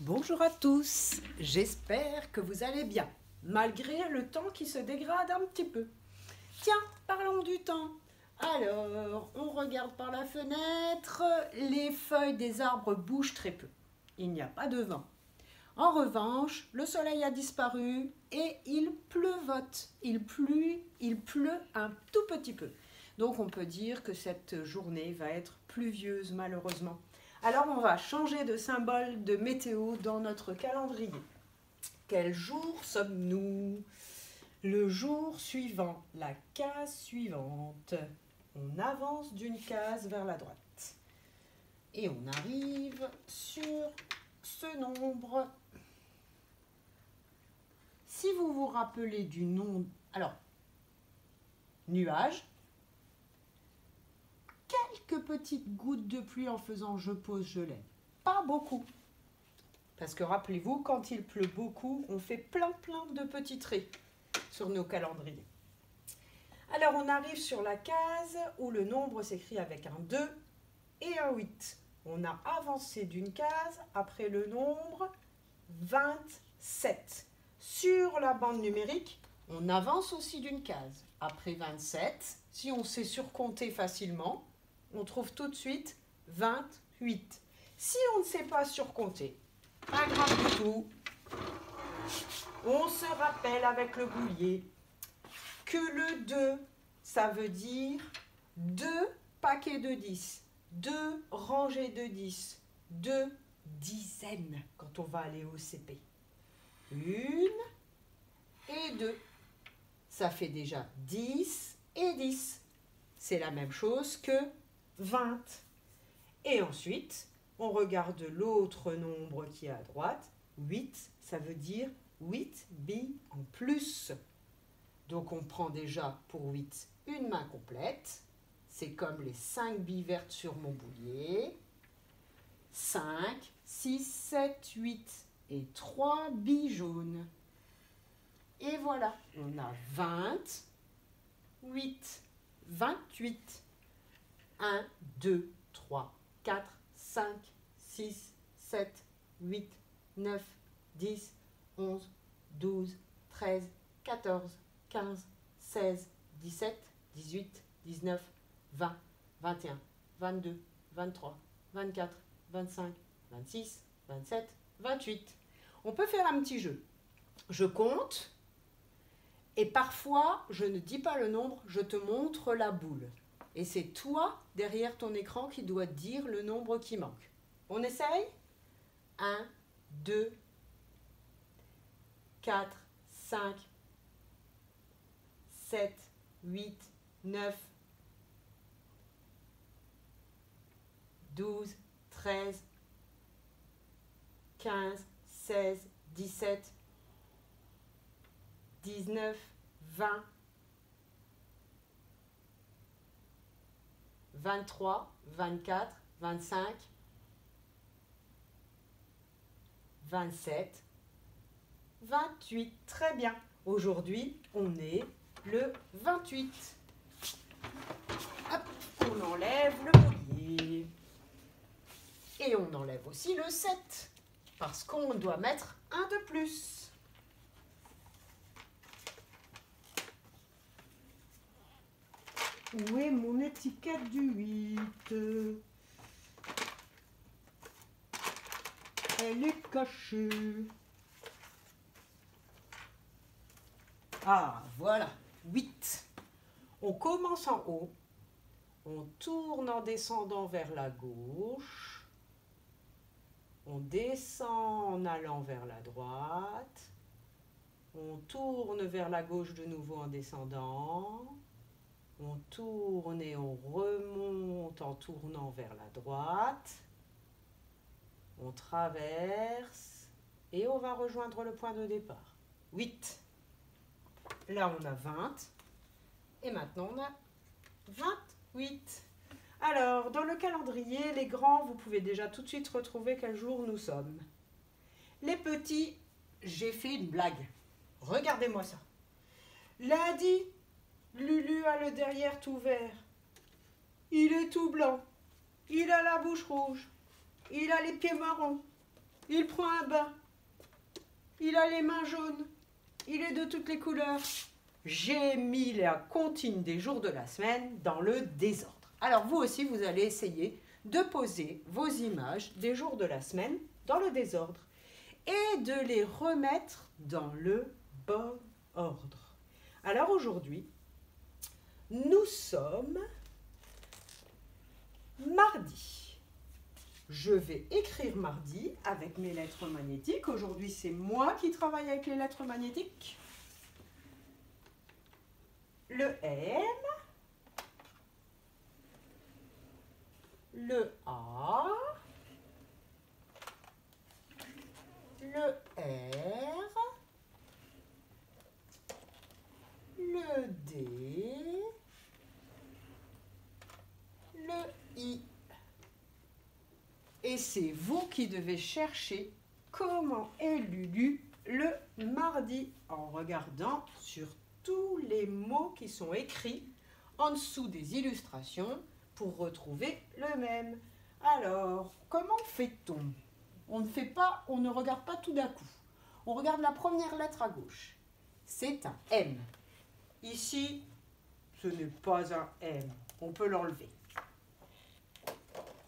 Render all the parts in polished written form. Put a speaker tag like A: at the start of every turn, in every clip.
A: Bonjour à tous, j'espère que vous allez bien, malgré le temps qui se dégrade un petit peu. Tiens, parlons du temps. Alors, on regarde par la fenêtre, les feuilles des arbres bougent très peu. Il n'y a pas de vent. En revanche, le soleil a disparu et il pleuvote. Il pleut un tout petit peu. Donc on peut dire que cette journée va être pluvieuse malheureusement. Alors on va changer de symbole de météo dans notre calendrier. Quel jour sommes-nous? Le jour suivant, la case suivante. On avance d'une case vers la droite. Et on arrive sur ce nombre. Si vous vous rappelez du nom, alors, nuage, quelques petites gouttes de pluie en faisant je pose, je lève. Pas beaucoup. Parce que rappelez-vous, quand il pleut beaucoup, on fait plein de petits traits sur nos calendriers. Alors on arrive sur la case où le nombre s'écrit avec un 2 et un 8. On a avancé d'une case après le nombre 27. Sur la bande numérique, on avance aussi d'une case. Après 27, si on sait surcompter facilement, on trouve tout de suite 28. Si on ne sait pas surcompter, pas grave du tout, on se rappelle avec le boulier que le 2, ça veut dire 2 paquets de 10, 2 rangées de 10, 2 dizaines quand on va aller au CP. 1 et 2. Ça fait déjà 10 et 10. C'est la même chose que 20. Et ensuite, on regarde l'autre nombre qui est à droite. 8, ça veut dire 8 billes en plus. Donc on prend déjà pour 8 une main complète. C'est comme les 5 billes vertes sur mon boulier. 5, 6, 7, 8 et 3 billes jaunes. Et voilà, on a 28. 28. 1, 2, 3, 4, 5, 6, 7, 8, 9, 10, 11, 12, 13, 14, 15, 16, 17, 18, 19, 20, 21, 22, 23, 24, 25, 26, 27, 28. On peut faire un petit jeu. Je compte et parfois, je ne dis pas le nombre, je te montre la boule. Et c'est toi, derrière ton écran, qui dois dire le nombre qui manque. On essaye? 1, 2, 4, 5, 7, 8, 9, 12, 13, 15, 16, 17, 19, 20, 23, 24, 25, 27, 28. Très bien. Aujourd'hui, on est le 28. Hop, on enlève le boulier. Et on enlève aussi le 7, parce qu'on doit mettre un de plus. Où est mon étiquette du 8? Elle est cachée. Ah, voilà, 8. On commence en haut. On tourne en descendant vers la gauche. On descend en allant vers la droite. On tourne vers la gauche de nouveau en descendant. On tourne et on remonte en tournant vers la droite. On traverse et on va rejoindre le point de départ. 8. Là, on a 20. Et maintenant, on a 28. Alors, dans le calendrier, les grands, vous pouvez déjà tout de suite retrouver quel jour nous sommes. Les petits, j'ai fait une blague. Regardez-moi ça. Lundi, Lulu a le derrière tout vert. Il est tout blanc. Il a la bouche rouge. Il a les pieds marrons. il prend un bain, il a les mains jaunes, il est de toutes les couleurs. J'ai mis la comptine des jours de la semaine dans le désordre. Alors vous aussi, vous allez essayer de poser vos images des jours de la semaine dans le désordre et de les remettre dans le bon ordre. Alors aujourd'hui, nous sommes mardi. Je vais écrire mardi avec mes lettres magnétiques. Aujourd'hui, c'est moi qui travaille avec les lettres magnétiques. Le M, le A, le R, le D, le I. Et c'est vous qui devez chercher comment est Lulu le mardi en regardant sur tous les mots qui sont écrits en dessous des illustrations pour retrouver le même. Alors, comment fait-on? On ne regarde pas tout d'un coup. On regarde la première lettre à gauche. C'est un M. Ici, ce n'est pas un M. On peut l'enlever.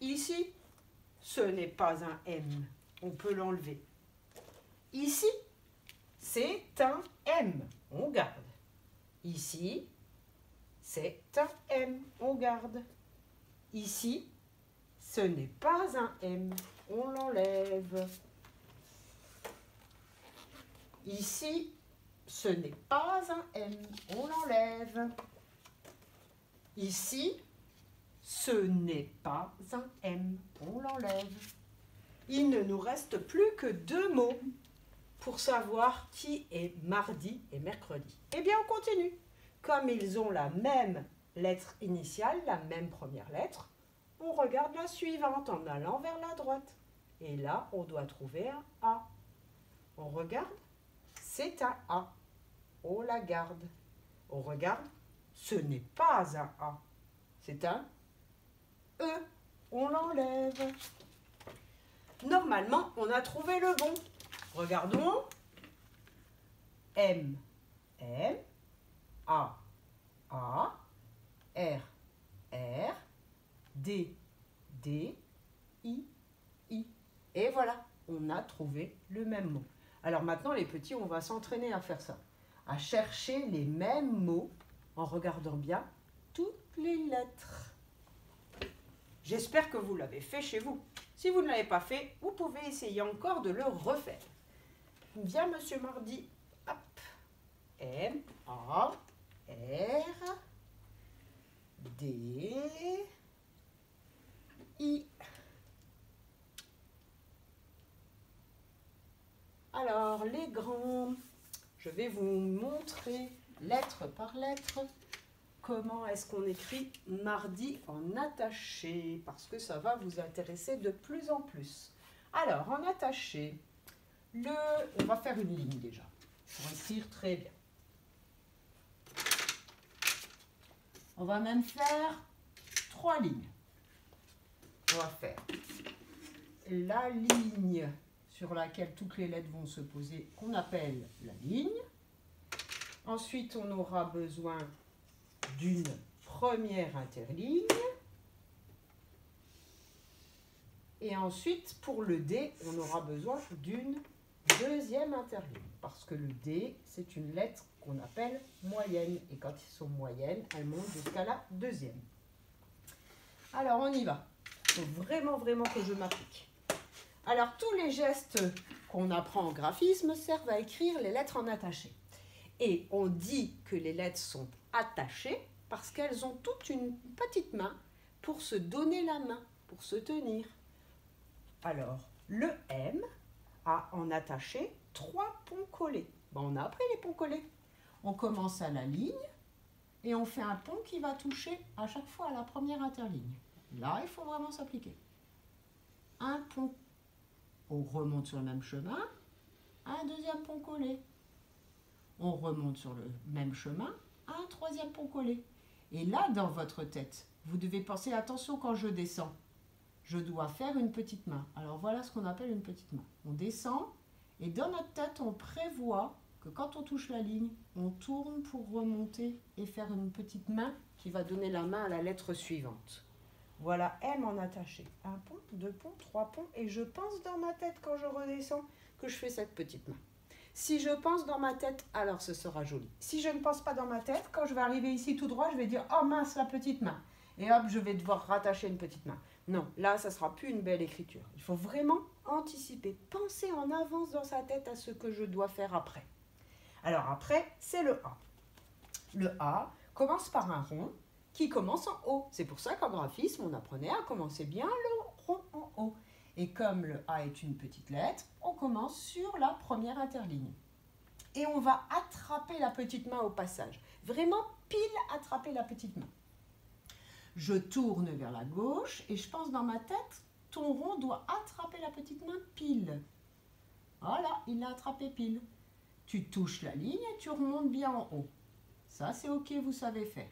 A: Ici, ce n'est pas un M. On peut l'enlever. Ici, c'est un M. On garde. Ici, c'est un M. On garde. Ici, ce n'est pas un M. On l'enlève. Ici, ce n'est pas un M. On l'enlève. Ici, ce n'est pas un M. On l'enlève. Il ne nous reste plus que 2 mots pour savoir qui est mardi et mercredi. Eh bien, on continue. Comme ils ont la même lettre initiale, la même première lettre, on regarde la suivante en allant vers la droite. Et là, on doit trouver un A. On regarde, c'est un A. On la garde. On regarde, ce n'est pas un A. C'est un E. On l'enlève. Normalement, on a trouvé le bon. Regardons. M, M, A, A, R, R, D, D, I, I. Et voilà, on a trouvé le même mot. Alors maintenant, les petits, on va s'entraîner à faire ça. À chercher les mêmes mots en regardant bien toutes les lettres. J'espère que vous l'avez fait chez vous. Si vous ne l'avez pas fait, vous pouvez essayer encore de le refaire. Viens, monsieur Mardi. Hop. M, A, R, D, I. Alors, les grands, je vais vous montrer lettre par lettre comment est-ce qu'on écrit mardi en attaché, parce que ça va vous intéresser de plus en plus. Alors, en attaché, on va faire une ligne déjà, pour écrire très bien. On va même faire 3 lignes. On va faire la ligne sur laquelle toutes les lettres vont se poser, qu'on appelle la ligne. Ensuite, on aura besoin d'une première interligne. Et ensuite, pour le D, on aura besoin d'une deuxième interligne. Parce que le D, c'est une lettre qu'on appelle moyenne. Et quand elles sont moyennes, elles montent jusqu'à la deuxième. Alors, on y va. Il faut vraiment, vraiment que je m'applique. Alors, tous les gestes qu'on apprend en graphisme servent à écrire les lettres en attaché. Et on dit que les lettres sont attachées parce qu'elles ont toute une petite main pour se donner la main, pour se tenir. Alors, le M a en attaché 3 ponts collés. Bon, on a appris les ponts collés. On commence à la ligne et on fait un pont qui va toucher à chaque fois à la première interligne. Là, il faut vraiment s'appliquer. Un pont. On remonte sur le même chemin. Un deuxième pont collé. On remonte sur le même chemin. Un troisième pont collé. Et là, dans votre tête, vous devez penser, attention quand je descends. je dois faire une petite main. Alors voilà ce qu'on appelle une petite main. On descend et dans notre tête, on prévoit que quand on touche la ligne, on tourne pour remonter et faire une petite main qui va donner la main à la lettre suivante. Voilà M en attaché. 1 pont, 2 ponts, 3 ponts. Et je pense dans ma tête quand je redescends que je fais cette petite main. Si je pense dans ma tête, alors ce sera joli. Si je ne pense pas dans ma tête, quand je vais arriver ici tout droit, je vais dire « Oh mince, la petite main !» Et hop, je vais devoir rattacher une petite main. Non, là, ça ne sera plus une belle écriture. Il faut vraiment anticiper, penser en avance dans sa tête à ce que je dois faire après. Alors après, c'est le A. Le A commence par un rond qui commence en haut. C'est pour ça qu'en graphisme, on apprenait à commencer bien le rond en haut. Et comme le A est une petite lettre, on commence sur la première interligne. Et on va attraper la petite main au passage. Vraiment pile attraper la petite main. Je tourne vers la gauche et je pense dans ma tête, ton rond doit attraper la petite main pile. Voilà, il l'a attrapé pile. Tu touches la ligne et tu remontes bien en haut. Ça, c'est OK, vous savez faire.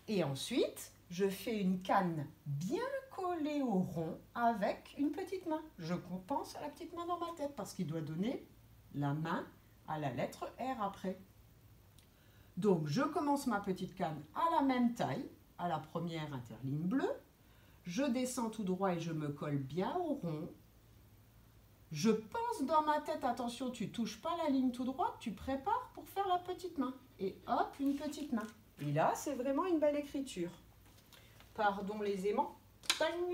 A: Et ensuite, je fais une canne bien collée au rond avec une petite main. Je pense à la petite main dans ma tête parce qu'il doit donner la main à la lettre R après. Donc, je commence ma petite canne à la même taille, à la première interligne bleue. Je descends tout droit et je me colle bien au rond. Je pense dans ma tête, attention, tu ne touches pas la ligne tout droit, tu prépares pour faire la petite main. Et hop, une petite main. Et là, c'est vraiment une belle écriture. Pardon les aimants. Tang.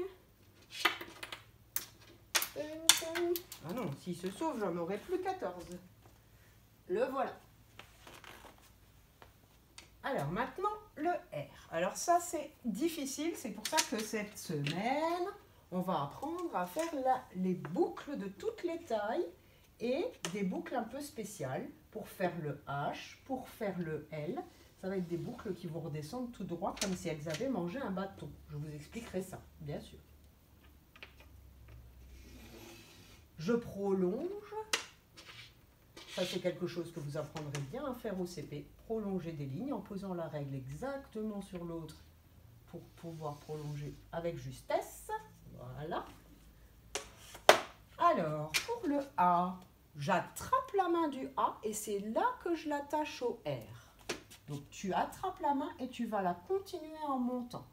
A: Ah non, s'il se sauve, j'en aurai plus 14. Le voilà. Alors maintenant, le R. Alors ça, c'est difficile. C'est pour ça que cette semaine, on va apprendre à faire les boucles de toutes les tailles et des boucles un peu spéciales pour faire le H, pour faire le L. Ça va être des boucles qui vont redescendre tout droit comme si elles avaient mangé un bâton. Je vous expliquerai ça, bien sûr. Je prolonge. Ça, c'est quelque chose que vous apprendrez bien à faire au CP. Prolonger des lignes en posant la règle exactement sur l'autre pour pouvoir prolonger avec justesse. Voilà. Alors, pour le A, j'attrape la main du A et c'est là que je l'attache au R. Donc, tu attrapes la main et tu vas la continuer en montant.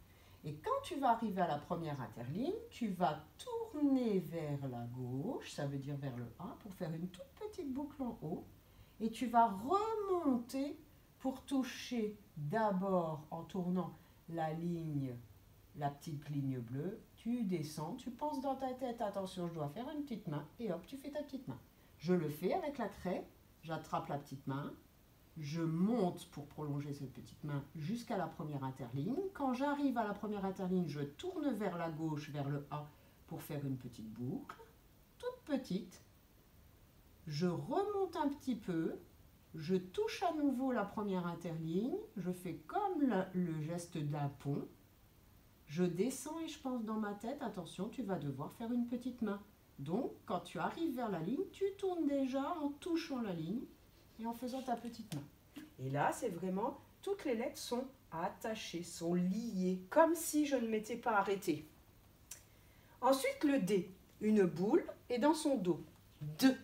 A: Et quand tu vas arriver à la première interligne, tu vas tourner vers la gauche, ça veut dire vers le A, pour faire une toute petite boucle en haut. Et tu vas remonter pour toucher d'abord en tournant la ligne, la petite ligne bleue. Tu descends, tu penses dans ta tête, attention, je dois faire une petite main. Et hop, tu fais ta petite main. Je le fais avec la craie, j'attrape la petite main. Je monte pour prolonger cette petite main jusqu'à la première interligne. Quand j'arrive à la première interligne, je tourne vers la gauche, vers le A, pour faire une petite boucle, toute petite. Je remonte un petit peu, je touche à nouveau la première interligne, je fais comme le geste d'un pont. Je descends et je pense dans ma tête, attention, tu vas devoir faire une petite main. Donc, quand tu arrives vers la ligne, tu tournes déjà en touchant la ligne et en faisant ta petite main. Et là, c'est vraiment, toutes les lettres sont attachées, sont liées, comme si je ne m'étais pas arrêtée. Ensuite, le D, une boule et dans son dos, 2.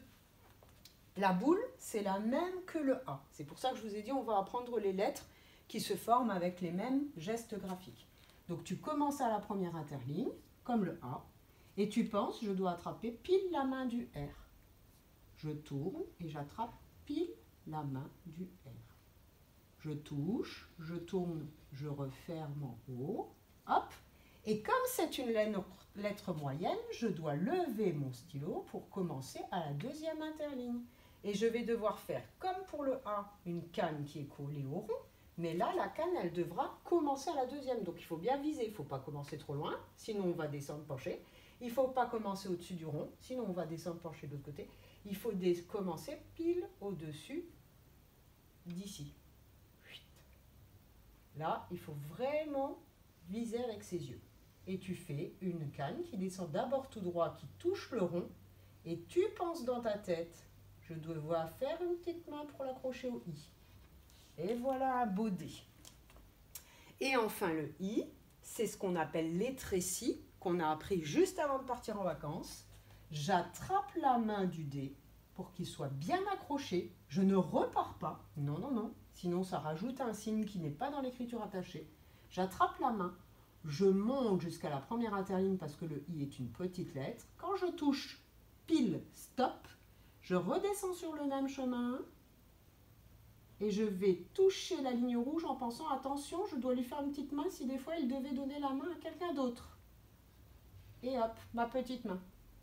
A: La boule, c'est la même que le A. C'est pour ça que je vous ai dit, on va apprendre les lettres qui se forment avec les mêmes gestes graphiques. Donc, tu commences à la première interligne, comme le A, et tu penses, je dois attraper pile la main du R. Je tourne et j'attrape pile la main du R. Je touche, je tourne, je referme en haut, hop. Et comme c'est une lettre moyenne, je dois lever mon stylo pour commencer à la deuxième interligne. Et je vais devoir faire, comme pour le A, une canne qui est collée au rond, mais là, la canne, elle devra commencer à la deuxième. Donc, il faut bien viser, il ne faut pas commencer trop loin, sinon on va descendre penché. Il ne faut pas commencer au-dessus du rond, sinon on va descendre penché de l'autre côté. Il faut commencer pile au-dessus d'ici. Là, il faut vraiment viser avec ses yeux. Et tu fais une canne qui descend d'abord tout droit, qui touche le rond. Et tu penses dans ta tête, je dois faire une petite main pour l'accrocher au I. Et voilà un beau D. Et enfin le I, c'est ce qu'on appelle l'étrécie qu'on a appris juste avant de partir en vacances. J'attrape la main du dé pour qu'il soit bien accroché. Je ne repars pas. Non, non, non. Sinon, ça rajoute un signe qui n'est pas dans l'écriture attachée. J'attrape la main. Je monte jusqu'à la première interligne parce que le I est une petite lettre. Quand je touche pile stop, je redescends sur le même chemin et je vais toucher la ligne rouge en pensant attention, je dois lui faire une petite main si des fois il devait donner la main à quelqu'un d'autre. Et hop, ma petite main.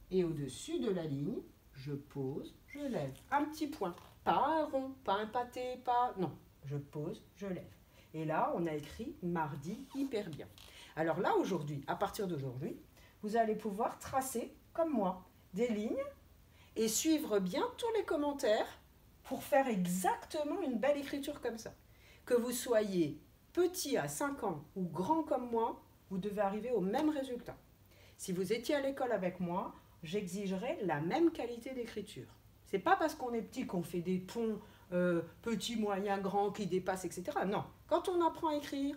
A: Et au-dessus de la ligne, je pose, je lève. Un petit point. Pas un rond, pas un pâté, pas... Non, je pose, je lève. Et là, on a écrit mardi hyper bien. Alors là, aujourd'hui, à partir d'aujourd'hui, vous allez pouvoir tracer, comme moi, des lignes et suivre bien tous les commentaires pour faire exactement une belle écriture comme ça. Que vous soyez petit à 5 ans ou grand comme moi, vous devez arriver au même résultat. Si vous étiez à l'école avec moi, j'exigerais la même qualité d'écriture. C'est pas parce qu'on est petit qu'on fait des ponts petits, moyens, grands, qui dépassent, etc. Non, quand on apprend à écrire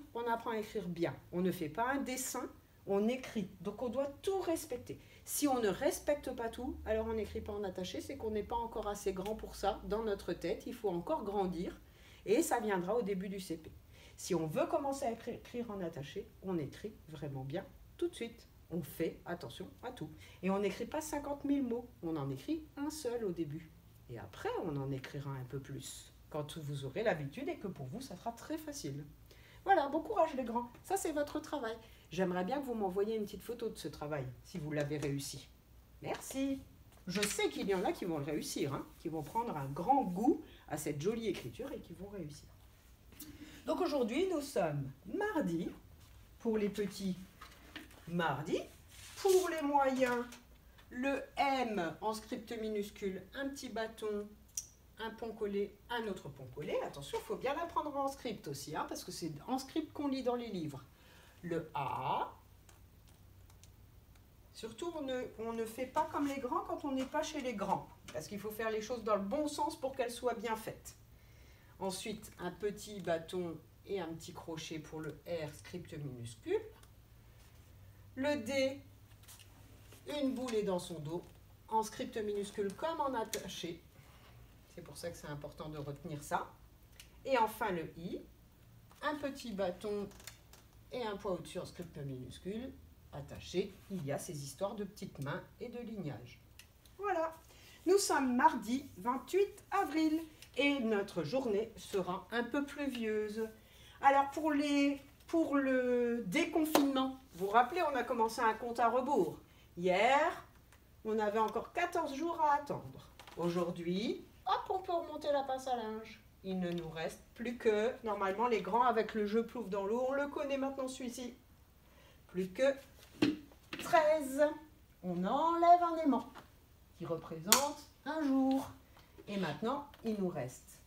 A: bien. On ne fait pas un dessin, on écrit. Donc on doit tout respecter. Si on ne respecte pas tout, alors on n'écrit pas en attaché, c'est qu'on n'est pas encore assez grand pour ça dans notre tête. Il faut encore grandir et ça viendra au début du CP. Si on veut commencer à écrire en attaché, on écrit vraiment bien tout de suite. On fait attention à tout. Et on n'écrit pas 50 000 mots, on en écrit un seul au début. Et après, on en écrira un peu plus, quand vous aurez l'habitude et que pour vous, ça sera très facile. Voilà, bon courage les grands, ça c'est votre travail. J'aimerais bien que vous m'envoyiez une petite photo de ce travail, si vous l'avez réussi. Merci. Je sais qu'il y en a qui vont le réussir, hein, qui vont prendre un grand goût à cette jolie écriture et qui vont réussir. Donc aujourd'hui, nous sommes mardi, pour les petits, mardi. Pour les moyens, le M en script minuscule, un petit bâton, un pont collé, un autre pont collé. Attention, il faut bien l'apprendre en script aussi, hein, parce que c'est en script qu'on lit dans les livres. Le A. Surtout, on ne fait pas comme les grands quand on n'est pas chez les grands, parce qu'il faut faire les choses dans le bon sens pour qu'elles soient bien faites. Ensuite, un petit bâton et un petit crochet pour le R script minuscule. Le D, une boulée dans son dos, en script minuscule comme en attaché. C'est pour ça que c'est important de retenir ça. Et enfin le I, un petit bâton et un point au-dessus en script minuscule. Attaché, il y a ces histoires de petites mains et de lignage. Voilà, nous sommes mardi 28 avril et notre journée sera un peu pluvieuse. Alors pour le déconfinement, vous vous rappelez, on a commencé un compte à rebours. Hier, on avait encore 14 jours à attendre. Aujourd'hui, hop, on peut remonter la pince à linge. Il ne nous reste plus que, normalement, les grands avec le jeu plouf dans l'eau, on le connaît maintenant celui-ci. Plus que 13. On enlève un aimant qui représente un jour. Et maintenant, il nous reste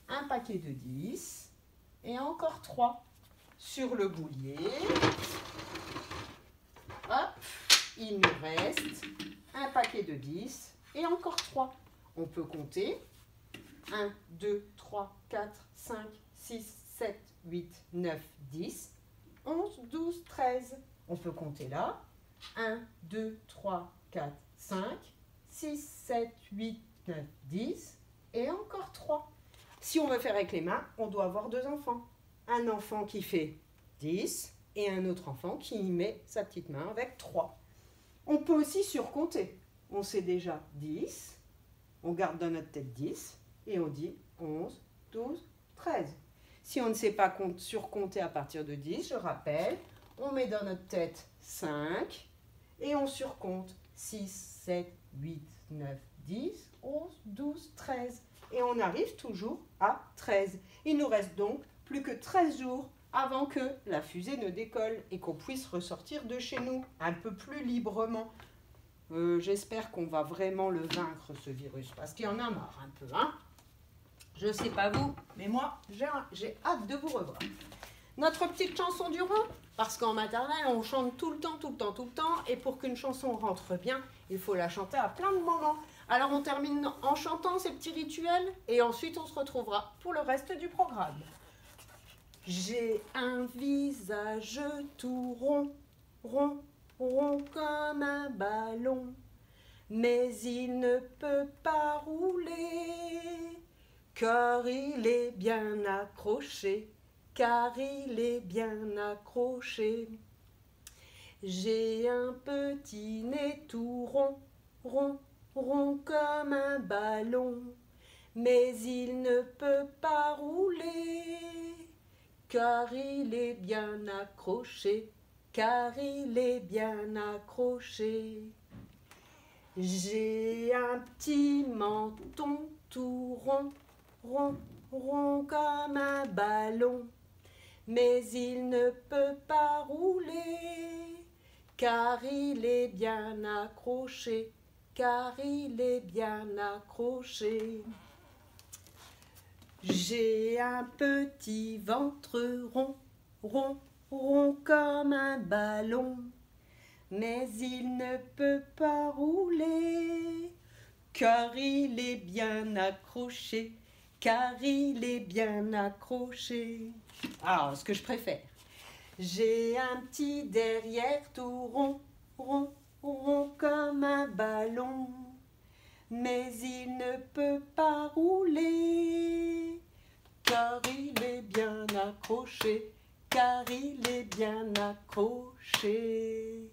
A: un paquet de 10 et encore 3 sur le boulier. Hop, il nous reste un paquet de 10 et encore 3. On peut compter 1, 2, 3, 4, 5, 6, 7, 8, 9, 10, 11, 12, 13. On peut compter là. 1, 2, 3, 4, 5, 6, 7, 8, 9, 10 et encore 3. Si on veut faire avec les mains, on doit avoir 2 enfants. Un enfant qui fait 10 et un autre enfant qui y met sa petite main avec 3. On peut aussi surcompter. On sait déjà 10, on garde dans notre tête 10 et on dit 11, 12, 13. Si on ne sait pas surcompter à partir de 10, je rappelle, on met dans notre tête 5 et on surcompte 6, 7, 8, 9, 10, 11, 12, 13. Et on arrive toujours à 13. Il nous reste donc plus que 13 jours avant que la fusée ne décolle et qu'on puisse ressortir de chez nous un peu plus librement. J'espère qu'on va vraiment le vaincre, ce virus, parce qu'il y en a marre un peu, hein. Je sais pas vous, mais moi, j'ai hâte de vous revoir. Notre petite chanson du rond, parce qu'en maternelle, on chante tout le temps, tout le temps, tout le temps, et pour qu'une chanson rentre bien, il faut la chanter à plein de moments. Alors on termine en chantant ces petits rituels, et ensuite on se retrouvera pour le reste du programme. J'ai un visage tout rond, rond, rond comme un ballon. Mais il ne peut pas rouler, car il est bien accroché, car il est bien accroché. J'ai un petit nez tout rond, rond, rond comme un ballon, mais il ne peut pas rouler, car il est bien accroché, car il est bien accroché. J'ai un petit menton tout rond, rond, rond comme un ballon, mais il ne peut pas rouler, car il est bien accroché, car il est bien accroché. J'ai un petit ventre rond, rond, rond comme un ballon, mais il ne peut pas rouler, car il est bien accroché, car il est bien accroché. Alors, ce que je préfère. J'ai un petit derrière tout rond, rond, rond comme un ballon, mais il ne peut pas rouler, car il est bien accroché, car il est bien accroché.